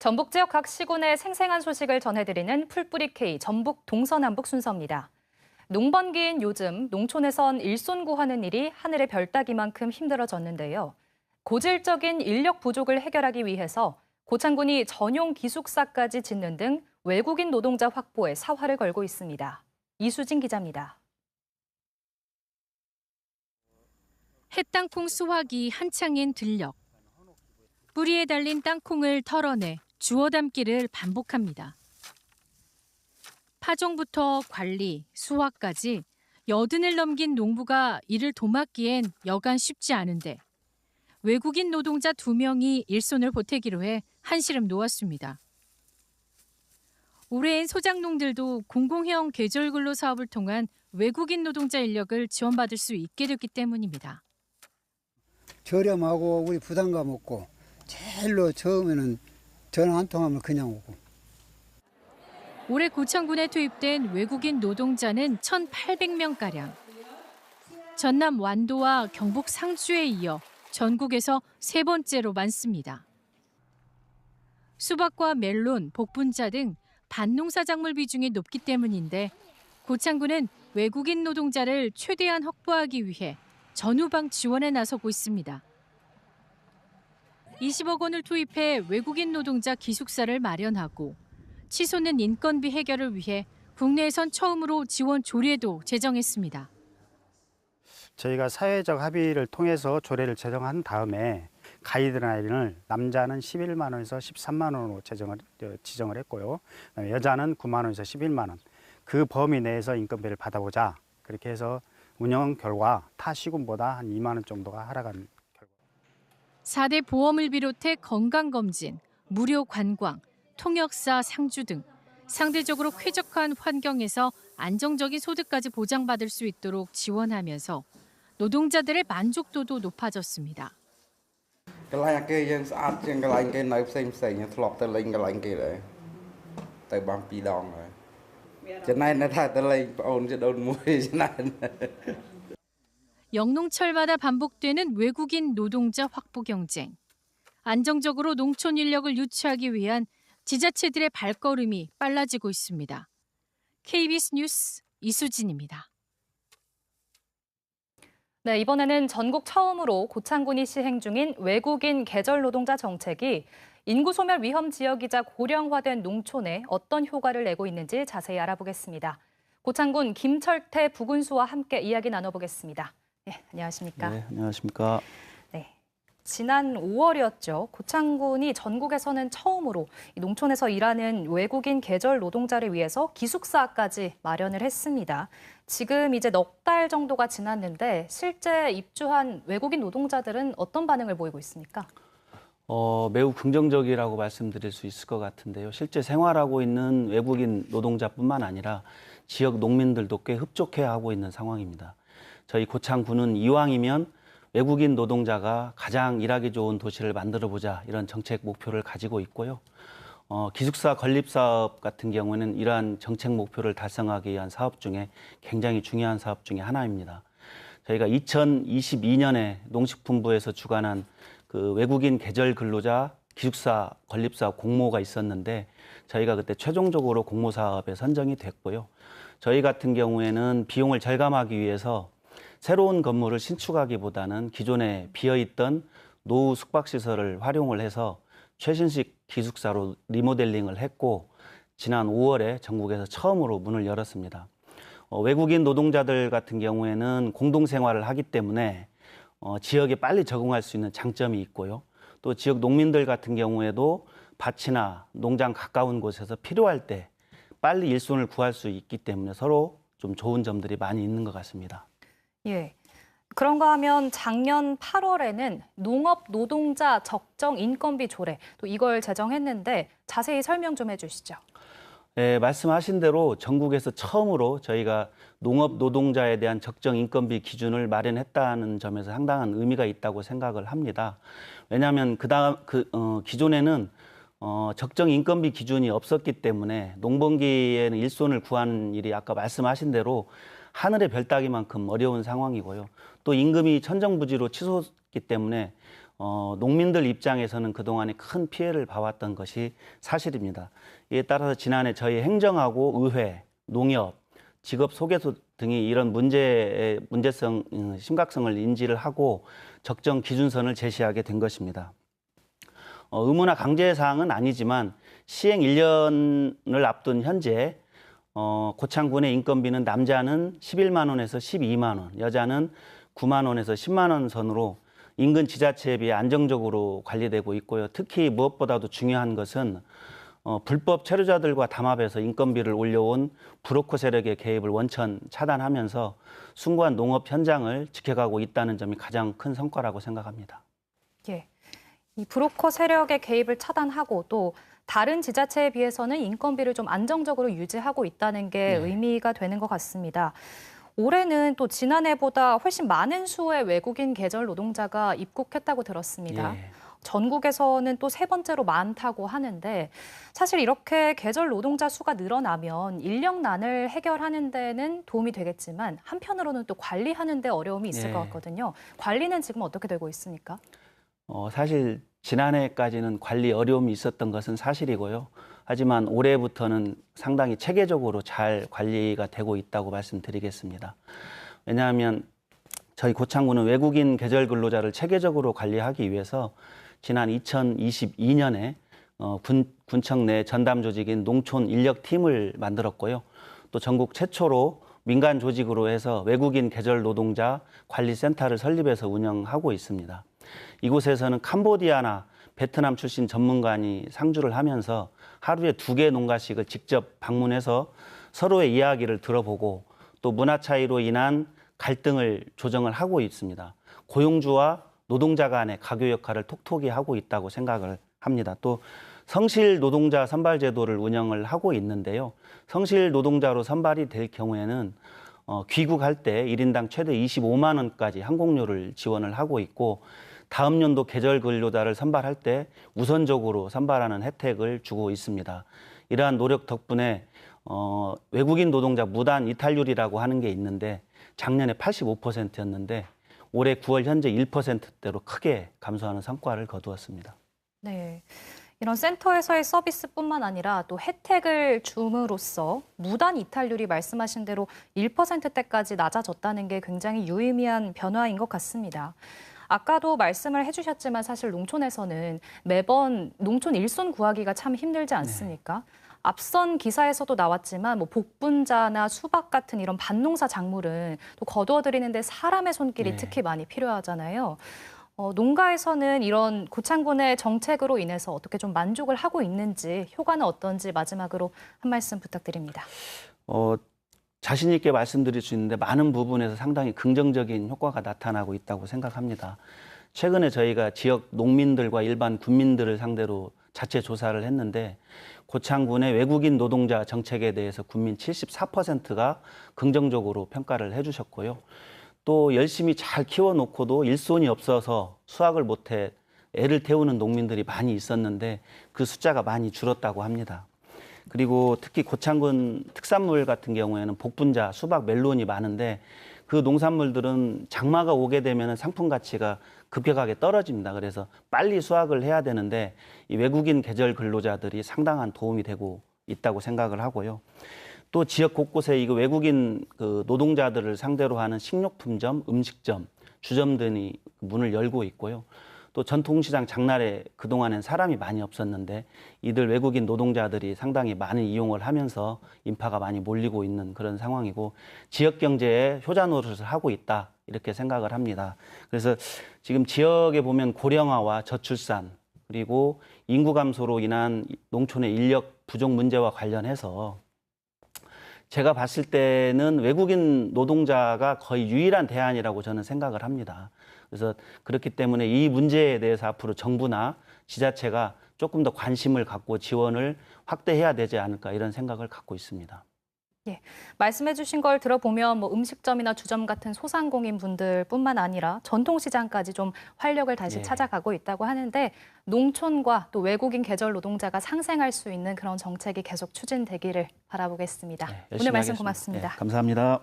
전북 지역 각 시군의 생생한 소식을 전해드리는 풀뿌리 K 전북 동서남북 순서입니다. 농번기인 요즘 농촌에선 일손 구하는 일이 하늘의 별 따기만큼 힘들어졌는데요. 고질적인 인력 부족을 해결하기 위해서 고창군이 전용 기숙사까지 짓는 등 외국인 노동자 확보에 사활을 걸고 있습니다. 이수진 기자입니다. 햇땅콩 수확이 한창인 들녘. 뿌리에 달린 땅콩을 털어내 주워 담기를 반복합니다. 파종부터 관리, 수확까지 여든을 넘긴 농부가 이를 도맡기엔 여간 쉽지 않은데 외국인 노동자 2명이 일손을 보태기로 해 한시름 놓았습니다. 올해엔 소작농들도 공공형 계절근로 사업을 통한 외국인 노동자 인력을 지원받을 수 있게 됐기 때문입니다. 저렴하고 우리 부담감 없고 제일로 처음에는 전화 한 통하면 그냥 오고. 올해 고창군에 투입된 외국인 노동자는 1,800명가량. 전남 완도와 경북 상주에 이어 전국에서 3번째로 많습니다. 수박과 멜론, 복분자 등 반농사 작물 비중이 높기 때문인데 고창군은 외국인 노동자를 최대한 확보하기 위해 전후방 지원에 나서고 있습니다. 20억 원을 투입해 외국인 노동자 기숙사를 마련하고 치솟는 인건비 해결을 위해 국내에선 처음으로 지원 조례도 제정했습니다. 저희가 사회적 합의를 통해서 조례를 제정한 다음에 가이드라인을 남자는 11만 원에서 13만 원으로 지정을 했고요. 여자는 9만 원에서 11만 원. 그 범위 내에서 인건비를 받아보자. 그렇게 해서 운영 결과 타 시군보다 한 2만 원 정도가 하락한 결과. 4대 보험을 비롯해 건강검진, 무료 관광, 통역사 상주 등 상대적으로 쾌적한 환경에서 안정적인 소득까지 보장받을 수 있도록 지원하면서 노동자들의 만족도도 높아졌습니다. 영농철마다 반복되는 외국인 노동자 확보 경쟁. 안정적으로 농촌 인력을 유치하기 위한 지자체들의 발걸음이 빨라지고 있습니다. KBS 뉴스 이수진입니다. 네, 이번에는 전국 처음으로 고창군이 시행 중인 외국인 계절 노동자 정책이 인구 소멸 위험 지역이자 고령화된 농촌에 어떤 효과를 내고 있는지 자세히 알아보겠습니다. 고창군 김철태 부군수와 함께 이야기 나눠보겠습니다. 네, 안녕하십니까? 네, 안녕하십니까? 네, 지난 5월이었죠. 고창군이 전국에서는 처음으로 농촌에서 일하는 외국인 계절 노동자를 위해서 기숙사까지 마련을 했습니다. 지금 이제 넉 달 정도가 지났는데 실제 입주한 외국인 노동자들은 어떤 반응을 보이고 있습니까? 매우 긍정적이라고 말씀드릴 수 있을 것 같은데요. 실제 생활하고 있는 외국인 노동자뿐만 아니라 지역 농민들도 꽤 흡족해하고 있는 상황입니다. 저희 고창군은 이왕이면 외국인 노동자가 가장 일하기 좋은 도시를 만들어보자 이런 정책 목표를 가지고 있고요. 기숙사 건립사업 같은 경우는 이러한 정책 목표를 달성하기 위한 사업 중에 굉장히 중요한 사업 중에 하나입니다. 저희가 2022년에 농식품부에서 주관한 그 외국인 계절 근로자 기숙사 건립사 공모가 있었는데 저희가 그때 최종적으로 공모 사업에 선정이 됐고요. 저희 같은 경우에는 비용을 절감하기 위해서 새로운 건물을 신축하기보다는 기존에 비어있던 노후 숙박시설을 활용을 해서 최신식 기숙사로 리모델링을 했고 지난 5월에 전국에서 처음으로 문을 열었습니다. 외국인 노동자들 같은 경우에는 공동생활을 하기 때문에 지역에 빨리 적응할 수 있는 장점이 있고요. 또 지역 농민들 같은 경우에도 밭이나 농장 가까운 곳에서 필요할 때 빨리 일손을 구할 수 있기 때문에 서로 좀 좋은 점들이 많이 있는 것 같습니다. 예. 그런가 하면 작년 8월에는 농업 노동자 적정 인건비 조례, 또 이걸 제정했는데 자세히 설명 좀 해주시죠. 네, 말씀하신 대로 전국에서 처음으로 저희가 농업 노동자에 대한 적정 인건비 기준을 마련했다는 점에서 상당한 의미가 있다고 생각을 합니다. 왜냐하면 기존에는 적정 인건비 기준이 없었기 때문에 농번기에는 일손을 구하는 일이 아까 말씀하신 대로 하늘의 별 따기만큼 어려운 상황이고요. 또 임금이 천정부지로 치솟기 때문에 농민들 입장에서는 그동안에 큰 피해를 봐왔던 것이 사실입니다. 이에 따라서 지난해 저희 행정하고 의회, 농협, 직업 소개소 등이 이런 문제성, 심각성을 인지를 하고 적정 기준선을 제시하게 된 것입니다. 의무나 강제 사항은 아니지만 시행 1년을 앞둔 현재 고창군의 인건비는 남자는 11만 원에서 12만 원, 여자는 9만 원에서 10만 원 선으로 인근 지자체에 비해 안정적으로 관리되고 있고요. 특히 무엇보다도 중요한 것은 불법 체류자들과 담합해서 인건비를 올려온 브로커 세력의 개입을 원천 차단하면서 숭고한 농업 현장을 지켜가고 있다는 점이 가장 큰 성과라고 생각합니다. 예. 이 브로커 세력의 개입을 차단하고 또 다른 지자체에 비해서는 인건비를 좀 안정적으로 유지하고 있다는 게 의미가 되는 것 같습니다. 올해는 또 지난해보다 훨씬 많은 수의 외국인 계절 노동자가 입국했다고 들었습니다. 예. 전국에서는 또 세 번째로 많다고 하는데 사실 이렇게 계절 노동자 수가 늘어나면 인력난을 해결하는 데는 도움이 되겠지만 한편으로는 또 관리하는 데 어려움이 있을 예. 것 같거든요. 관리는 지금 어떻게 되고 있습니까? 사실 지난해까지는 관리 어려움이 있었던 것은 사실이고요. 하지만 올해부터는 상당히 체계적으로 잘 관리가 되고 있다고 말씀드리겠습니다. 왜냐하면 저희 고창군은 외국인 계절 근로자를 체계적으로 관리하기 위해서 지난 2022년에 군청 내 전담 조직인 농촌 인력팀을 만들었고요. 또 전국 최초로 민간 조직으로 해서 외국인 계절 노동자 관리센터를 설립해서 운영하고 있습니다. 이곳에서는 캄보디아나 베트남 출신 전문가니 상주를 하면서 하루에 2개 농가씩을 직접 방문해서 서로의 이야기를 들어보고 또 문화 차이로 인한 갈등을 조정을 하고 있습니다. 고용주와 노동자 간의 가교 역할을 톡톡히 하고 있다고 생각을 합니다. 또 성실 노동자 선발 제도를 운영을 하고 있는데요. 성실 노동자로 선발이 될 경우에는 귀국할 때 1인당 최대 25만 원까지 항공료를 지원을 하고 있고 다음 연도 계절 근로자를 선발할 때 우선적으로 선발하는 혜택을 주고 있습니다. 이러한 노력 덕분에 외국인 노동자 무단 이탈률이라고 하는 게 있는데 작년에 85%였는데 올해 9월 현재 1%대로 크게 감소하는 성과를 거두었습니다. 네. 이런 센터에서의 서비스뿐만 아니라 또 혜택을 줌으로써 무단 이탈률이 말씀하신 대로 1%대까지 낮아졌다는 게 굉장히 유의미한 변화인 것 같습니다. 아까도 말씀을 해주셨지만 사실 농촌에서는 매번 농촌 일손 구하기가 참 힘들지 않습니까? 앞선 기사에서도 나왔지만 뭐 복분자나 수박 같은 이런 밭농사 작물은 또 거두어들이는데 사람의 손길이 특히 많이 필요하잖아요. 농가에서는 이런 고창군의 정책으로 인해서 어떻게 좀 만족을 하고 있는지, 효과는 어떤지 마지막으로 한 말씀 부탁드립니다. 자신 있게 말씀드릴 수 있는데 많은 부분에서 상당히 긍정적인 효과가 나타나고 있다고 생각합니다. 최근에 저희가 지역 농민들과 일반 군민들을 상대로 자체 조사를 했는데 고창군의 외국인 노동자 정책에 대해서 군민 74%가 긍정적으로 평가를 해주셨고요. 또 열심히 잘 키워놓고도 일손이 없어서 수확을 못해 애를 태우는 농민들이 많이 있었는데 그 숫자가 많이 줄었다고 합니다. 그리고 특히 고창군 특산물 같은 경우에는 복분자, 수박, 멜론이 많은데 그 농산물들은 장마가 오게 되면 상품 가치가 급격하게 떨어집니다. 그래서 빨리 수확을 해야 되는데 이 외국인 계절 근로자들이 상당한 도움이 되고 있다고 생각을 하고요. 또 지역 곳곳에 이거 외국인 그 노동자들을 상대로 하는 식료품점, 음식점, 주점 등이 문을 열고 있고요. 또 전통시장 장날에 그동안엔 사람이 많이 없었는데 이들 외국인 노동자들이 상당히 많은 이용을 하면서 인파가 많이 몰리고 있는 그런 상황이고 지역 경제에 효자 노릇을 하고 있다 이렇게 생각을 합니다. 그래서 지금 지역에 보면 고령화와 저출산 그리고 인구 감소로 인한 농촌의 인력 부족 문제와 관련해서 제가 봤을 때는 외국인 노동자가 거의 유일한 대안이라고 저는 생각을 합니다. 그래서 그렇기 때문에 이 문제에 대해서 앞으로 정부나 지자체가 조금 더 관심을 갖고 지원을 확대해야 되지 않을까 이런 생각을 갖고 있습니다. 예, 말씀해 주신 걸 들어보면 뭐 음식점이나 주점 같은 소상공인 분들뿐만 아니라 전통시장까지 좀 활력을 다시 찾아가고 있다고 하는데 농촌과 또 외국인 계절 노동자가 상생할 수 있는 그런 정책이 계속 추진되기를 바라보겠습니다. 오늘 말씀 하겠습니다. 고맙습니다. 감사합니다.